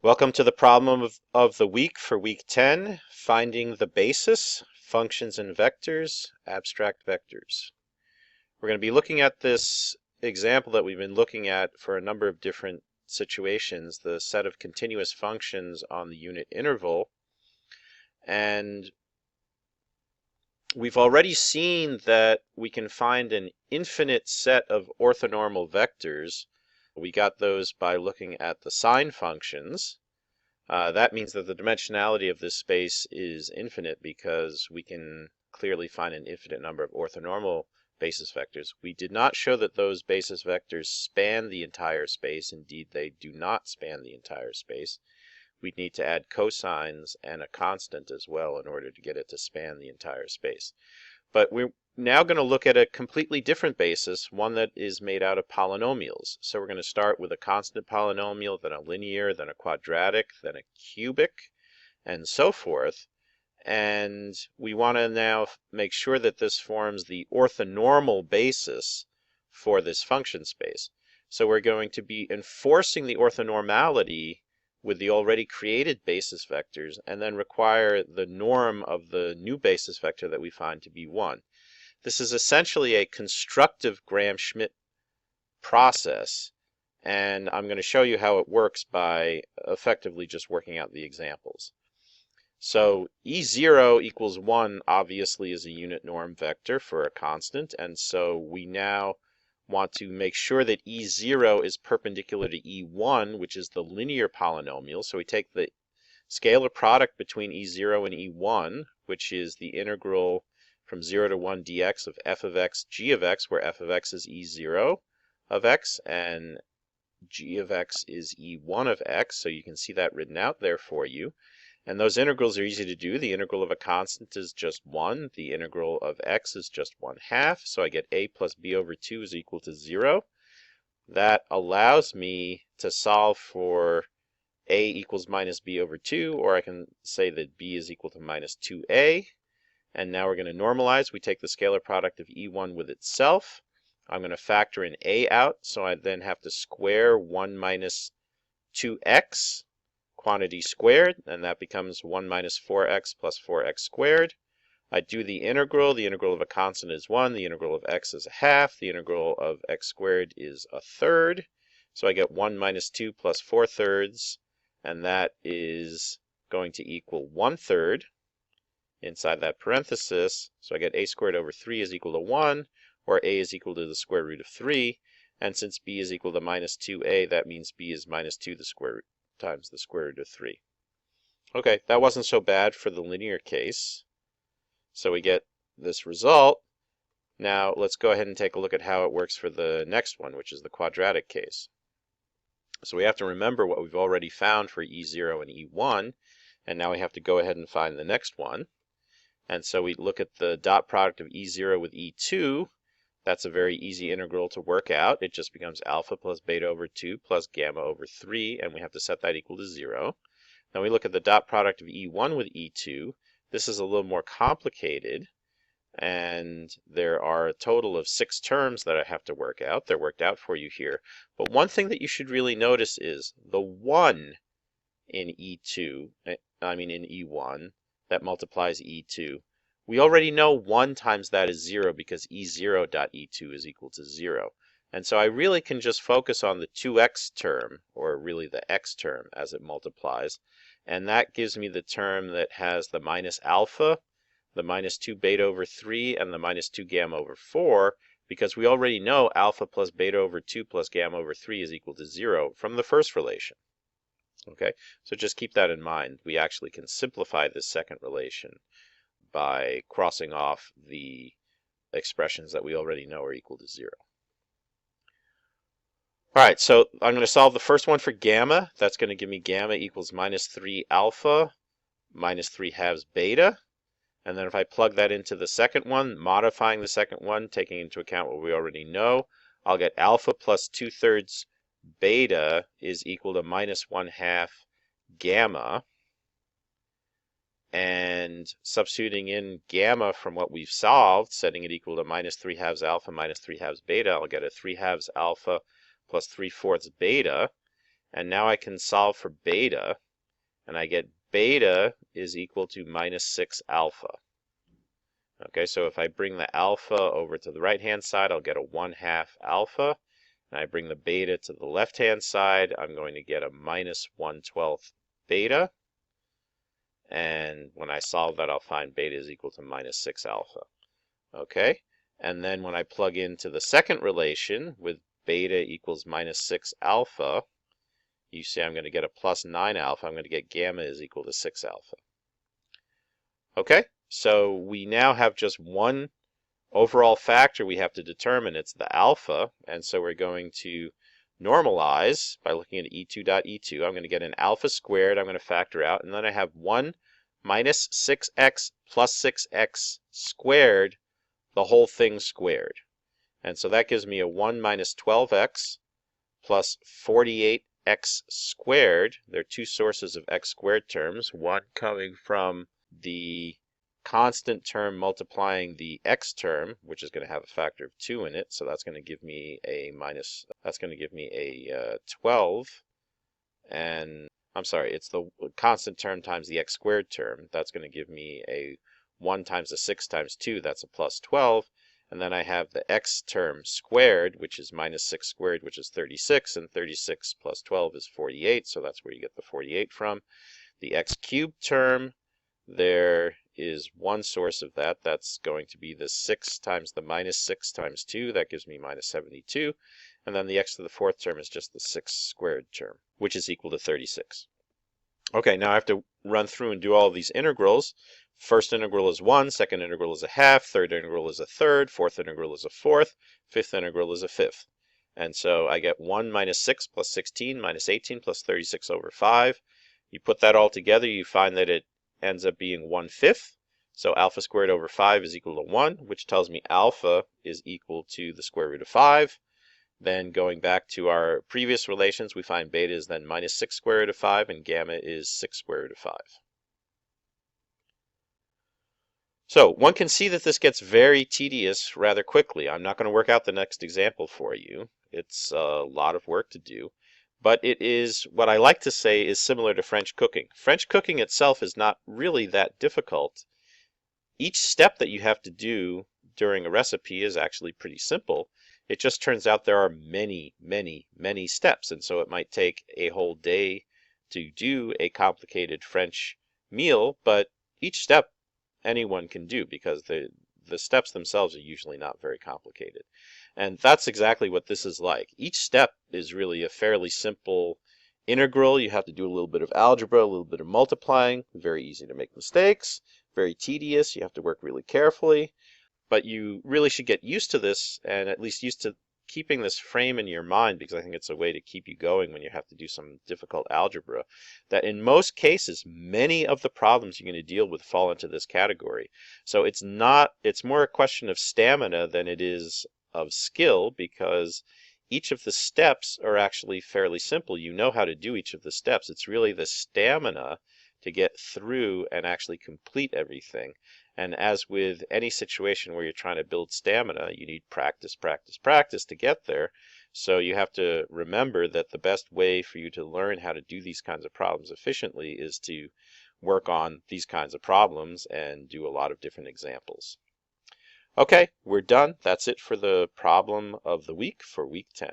Welcome to the problem of the week for week 10, finding the basis, functions and vectors, abstract vectors. We're going to be looking at this example that we've been looking at for a number of different situations, the set of continuous functions on the unit interval. And we've already seen that we can find an infinite set of orthonormal vectors. We got those by looking at the sine functions. That means that the dimensionality of this space is infinite because we can clearly find an infinite number of orthonormal basis vectors. We did not show that those basis vectors span the entire space. Indeed, they do not span the entire space. We'd need to add cosines and a constant as well in order to get it to span the entire space. But we're now going to look at a completely different basis, one that is made out of polynomials. So we're going to start with a constant polynomial, then a linear, then a quadratic, then a cubic, and so forth. And we want to now make sure that this forms the orthonormal basis for this function space. So we're going to be enforcing the orthonormality with the already created basis vectors, and then require the norm of the new basis vector that we find to be 1. This is essentially a constructive Gram-Schmidt process, and I'm going to show you how it works by effectively just working out the examples. So E0 equals 1 obviously is a unit norm vector for a constant, and so we now want to make sure that E0 is perpendicular to E1, which is the linear polynomial. So we take the scalar product between E0 and E1, which is the integral from 0 to 1 dx of f of x g of x, where f of x is E0 of x and g of x is E1 of x. So you can see that written out there for you. And those integrals are easy to do. The integral of a constant is just 1. The integral of x is just 1/2. So I get a plus b over 2 is equal to 0. That allows me to solve for a equals minus b over 2, or I can say that b is equal to minus 2a. And now we're going to normalize. We take the scalar product of E1 with itself. I'm going to factor in a out, so I then have to square 1 minus 2x. Quantity squared, and that becomes 1 minus 4x plus 4x squared. I do the integral. The integral of a constant is 1. The integral of x is 1/2. The integral of x squared is 1/3. So I get 1 minus 2 plus 4/3, and that is going to equal 1/3 inside that parenthesis. So I get a squared over 3 is equal to 1, or a is equal to the square root of 3. And since b is equal to minus 2a, that means b is minus 2 the square root times the square root of 3. Okay, that wasn't so bad for the linear case. So we get this result. Now let's go ahead and take a look at how it works for the next one, which is the quadratic case. So we have to remember what we've already found for E0 and E1, and now we have to go ahead and find the next one. And so we look at the dot product of E0 with E2. That's a very easy integral to work out. It just becomes alpha plus beta over 2 plus gamma over 3, and we have to set that equal to 0. Now we look at the dot product of E1 with E2. This is a little more complicated, and there are a total of 6 terms that I have to work out. They're worked out for you here. But one thing that you should really notice is the 1 in E2, in E1, that multiplies E2. We already know 1 times that is 0 because E0 dot E2 is equal to 0. And so I really can just focus on the 2x term, or really the x term, as it multiplies. And that gives me the term that has the minus alpha, the minus 2 beta over 3, and the minus 2 gamma over 4, because we already know alpha plus beta over 2 plus gamma over 3 is equal to 0 from the first relation. Okay, so just keep that in mind. We actually can simplify this second relation by crossing off the expressions that we already know are equal to 0. All right, so I'm going to solve the first one for gamma. That's going to give me gamma equals minus 3 alpha minus 3/2 beta. And then if I plug that into the second one, modifying the second one, taking into account what we already know, I'll get alpha plus 2/3 beta is equal to minus 1/2 gamma. And substituting in gamma from what we've solved, setting it equal to minus 3/2 alpha minus 3/2 beta, I'll get a 3/2 alpha plus 3/4 beta. And now I can solve for beta, and I get beta is equal to minus 6 alpha. Okay, so if I bring the alpha over to the right-hand side, I'll get a 1/2 alpha. And I bring the beta to the left-hand side, I'm going to get a minus 1/12 beta. And when I solve that, I'll find beta is equal to minus 6 alpha. Okay, and then when I plug into the second relation with beta equals minus 6 alpha, you see I'm going to get a plus 9 alpha. I'm going to get gamma is equal to 6 alpha. Okay, so we now have just one overall factor we have to determine. It's the alpha, and so we're going to normalize by looking at E2.E2. I'm going to get an alpha squared. I'm going to factor out, and then I have 1 minus 6x plus 6x squared, the whole thing squared. And so that gives me a 1 minus 12x plus 48x squared. There are two sources of x squared terms, one coming from the constant term multiplying the x term, which is going to have a factor of 2 in it, so that's going to give me a 12, and I'm sorry, it's the constant term times the x squared term. That's going to give me a 1 times a 6 times 2, that's a plus 12. And then I have the x term squared, which is minus 6 squared, which is 36, and 36 plus 12 is 48, so that's where you get the 48 from. The x cubed term, there is one source of that. That's going to be the 6 times the minus 6 times 2. That gives me minus 72. And then the x to the fourth term is just the 6 squared term, which is equal to 36. Okay, now I have to run through and do all of these integrals. First integral is 1, second integral is a half, third integral is a third, fourth integral is a fourth, fifth integral is a fifth. And so I get 1 minus 6 plus 16 minus 18 plus 36 over 5. You put that all together, you find that it ends up being 1/5. So alpha squared over 5 is equal to 1, which tells me alpha is equal to the square root of 5. Then going back to our previous relations, we find beta is then minus 6 square root of 5, and gamma is 6 square root of 5. So one can see that this gets very tedious rather quickly. I'm not going to work out the next example for you. It's a lot of work to do. But it is, what I like to say, is similar to French cooking. French cooking itself is not really that difficult. Each step that you have to do during a recipe is actually pretty simple. It just turns out there are many, many, many steps, and so it might take a whole day to do a complicated French meal, but each step anyone can do because the steps themselves are usually not very complicated. And that's exactly what this is like. Each step is really a fairly simple integral. You have to do a little bit of algebra, a little bit of multiplying. Very easy to make mistakes. Very tedious. You have to work really carefully. But you really should get used to this, and at least used to keeping this frame in your mind, because I think it's a way to keep you going when you have to do some difficult algebra, that in most cases, many of the problems you're going to deal with fall into this category. So it's more a question of stamina than it is of skill, because each of the steps are actually fairly simple. You know how to do each of the steps. It's really the stamina to get through and actually complete everything. And as with any situation where you're trying to build stamina, you need practice, practice, practice to get there. So you have to remember that the best way for you to learn how to do these kinds of problems efficiently is to work on these kinds of problems and do a lot of different examples. Okay, we're done. That's it for the problem of the week for week 10.